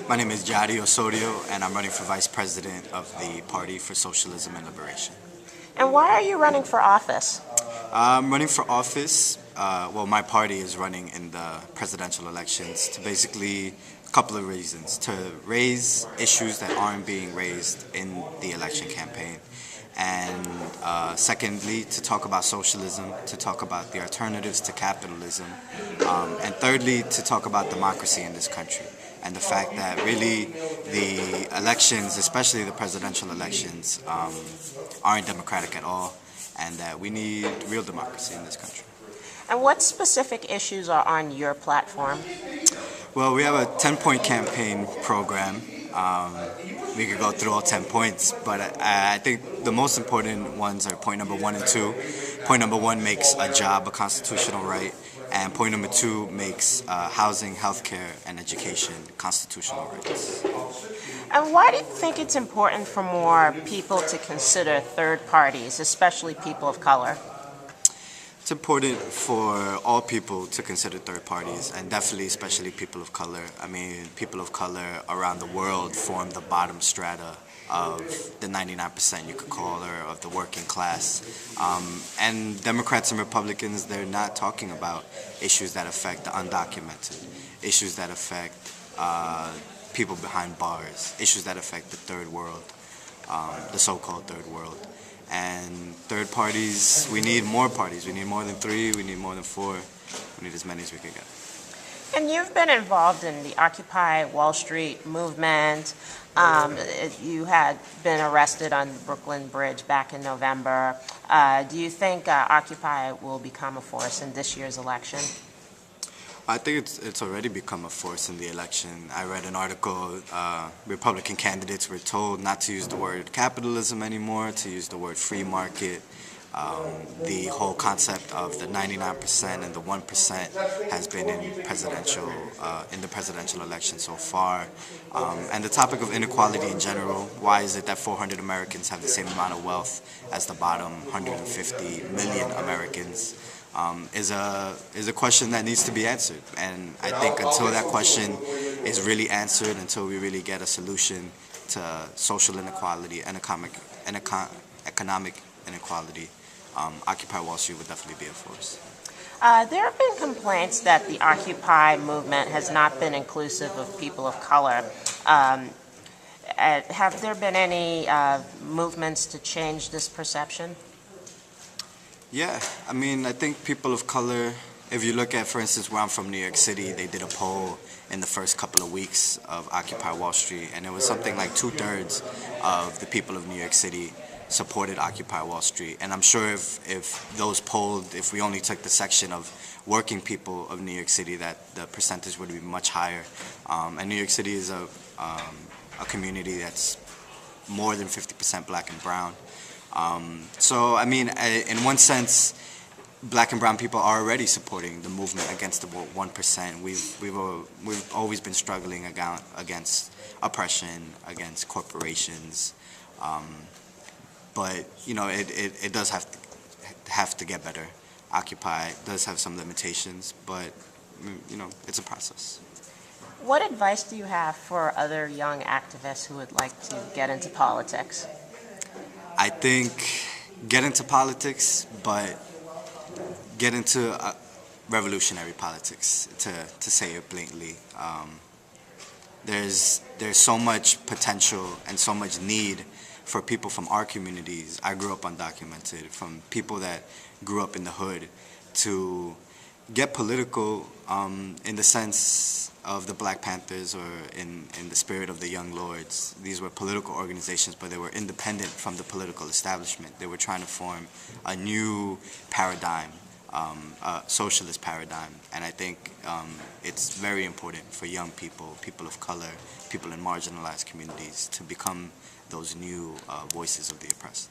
My name is Yari Osorio, and I'm running for Vice President of the Party for Socialism and Liberation. And why are you running for office? I'm running for office. My party is running in the presidential elections to basically a couple of reasons. To raise issues that aren't being raised in the election campaign. And secondly, to talk about socialism, to talk about the alternatives to capitalism. And thirdly, to talk about democracy in this country. And the fact that really the elections, especially the presidential elections, aren't democratic at all, and that we need real democracy in this country. And what specific issues are on your platform? Well, we have a 10-point campaign program. We could go through all 10 points, but I think the most important ones are point number 1 and 2. Point number 1 makes a job a constitutional right, and point number 2 makes housing, healthcare, and education constitutional rights. And why do you think it's important for more people to consider third parties, especially people of color? It's important for all people to consider third parties, and definitely especially people of color. I mean, people of color around the world form the bottom strata of the 99%, you could call, or of the working class. And Democrats and Republicans, they're not talking about issues that affect the undocumented, issues that affect people behind bars, issues that affect the third world, the so-called third world. And third parties, we need more parties. We need more than 3, we need more than 4, we need as many as we can get. And you've been involved in the Occupy Wall Street movement. You had been arrested on the Brooklyn Bridge back in November. Do you think Occupy will become a force in this year's election? I think it's already become a force in the election. I read an article, Republican candidates were told not to use the word capitalism anymore, to use the word free market. The whole concept of the 99% and the 1% has been in the presidential election so far. And the topic of inequality in general, why is it that 400 Americans have the same amount of wealth as the bottom 150 million Americans? Is a question that needs to be answered, and I think until that question is really answered, until we really get a solution to social inequality and economic inequality, Occupy Wall Street would definitely be a force. There have been complaints that the Occupy movement has not been inclusive of people of color. Have there been any movements to change this perception? Yeah, I mean, I think people of color, if you look at, for instance, where I'm from, New York City, they did a poll in the first couple of weeks of Occupy Wall Street, and it was something like 2/3 of the people of New York City supported Occupy Wall Street. And I'm sure if those polled, if we only took the section of working people of New York City, that the percentage would be much higher. And New York City is a community that's more than 50% black and brown. So, I mean, in one sense, black and brown people are already supporting the movement against the 1%. We've always been struggling against oppression, against corporations. But, you know, it does have to get better. Occupy does have some limitations, but, you know, it's a process. What advice do you have for other young activists who would like to get into politics? I think get into politics, but get into revolutionary politics, to say it blatantly. There's so much potential and so much need for people from our communities. I grew up undocumented, from people that grew up in the hood, to get political in the sense of the Black Panthers, or in the spirit of the Young Lords. These were political organizations, but they were independent from the political establishment. They were trying to form a new paradigm, a socialist paradigm. And I think it's very important for young people, people of color, people in marginalized communities, to become those new voices of the oppressed.